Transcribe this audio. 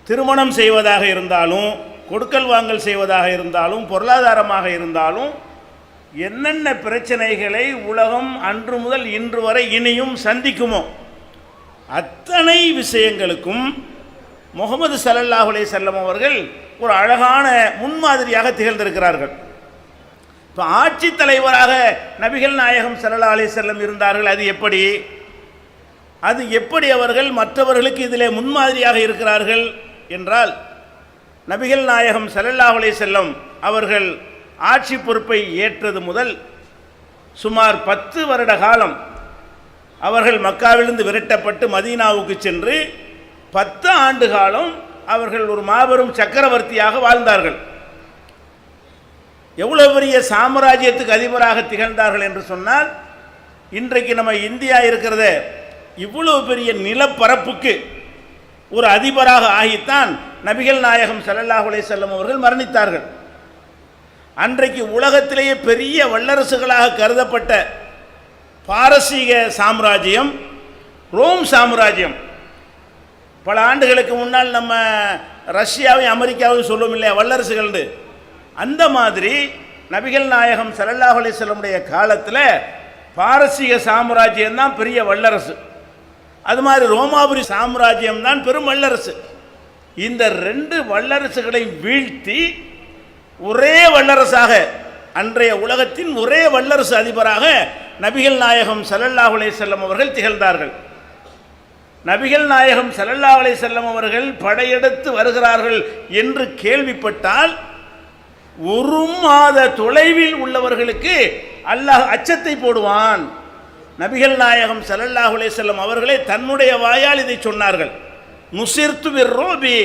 திருமணம் செய்வதாக இருந்தாலும், கொடுக்கல் வாங்கல் செய்வதாக இருந்தாலும், பொருளாதாரமாக இருந்தாலும், என்னென்ன பிரச்சனைகளை உலகம் அன்று முதல் இன்று வரை இனியும் சந்திக்குமோ அத்தனை விஷயங்களுக்கும் முஹம்மது ஸல்லல்லாஹு அலைஹி வஸல்லம் அவர்கள் ஒரு அழகான முன்மாதிரியாக திகழ்ந்திருக்கிறார்கள். இப்போ ஆட்சி தலைவராக நபிகள் நாயகம் ஸல்லல்லாஹு அலைஹி வஸல்லம் இருந்தார்கள். அது எப்படி அவர்கள் மற்றவர்களுக்கு இதிலே முன்மாதிரியாக இருக்கிறார்கள் என்றால், நபிகள் நாயகம் ஸல்லல்லாஹு அலைஹி வஸல்லம் அவர்கள் ஆட்சி பொறுப்பை ஏற்றது முதல் சுமார் 10 வருட காலம் அவர்கள் மக்காவிலிருந்து விரட்டப்பட்டு மதீனாவுக்கு சென்று 10 ஆண்டு காலம் அவர்கள் ஒரு மாபெரும் சக்கரவர்த்தியாக வாழ்ந்தார்கள். எவ்வளவு பெரிய சாம்ராஜ்யத்துக்கு அதிபராக திகழ்ந்தார்கள் என்று சொன்னால், இன்றைக்கு நம்ம இந்தியா இருக்கிறத இவ்வளவு பெரிய நிலப்பரப்புக்கு ஒரு அதிபராக ஆகித்தான் நபிகள் நாயகம் ஸல்லல்லாஹு அலைஹி வஸல்லம் அவர்கள் மரணித்தார்கள். அன்றைக்கு உலகத்திலேயே பெரிய வல்லரசுகளாக கருதப்பட்ட பாரசீக சாம்ராஜ்யம், ரோம் சாம்ராஜ்யம், பல ஆண்டுகளுக்கு முன்னால் நம்ம ரஷ்யாவையும் அமெரிக்காவையும் சொல்லும் இல்லையா வல்லரசுகள், அந்த மாதிரி நபிகள் நாயகம் ஸல்லல்லாஹு அலைஹி வஸல்லமுடைய காலத்தில் பாரசீக சாம்ராஜ்யம் தான் பெரிய வல்லரசு. அது மாதிரி ரோமாபுரி சாம்ராஜ்யம் தான் பெரும் வல்லரசு. இந்த 2 வல்லரசுகளை வீழ்த்தி ஒரே வல்லரசாக, அன்றைய உலகத்தின் ஒரே வல்லரசு அதிபராக நபிகள் நாயகம் ஸல்லல்லாஹு அலைஹி வஸல்லம் அவர்கள் திகழ்ந்தார்கள். நபிகள் நாயகம் ஸல்லல்லாஹு அலைஹி வஸல்லம் அவர்கள் படையெடுத்து வருகிறார்கள் என்று கேள்விப்பட்டால் ஒரு மாத தொலைவில் உள்ளவர்களுக்கு அல்லாஹ் அச்சத்தை போடுவான். நபிகள் நாயகம் ஸல்லல்லாஹு அலைஹி வஸல்லம் அவர்களே தன்னுடைய வாயால் இதை சொன்னார்கள். நுசிர்து பிர்ருபி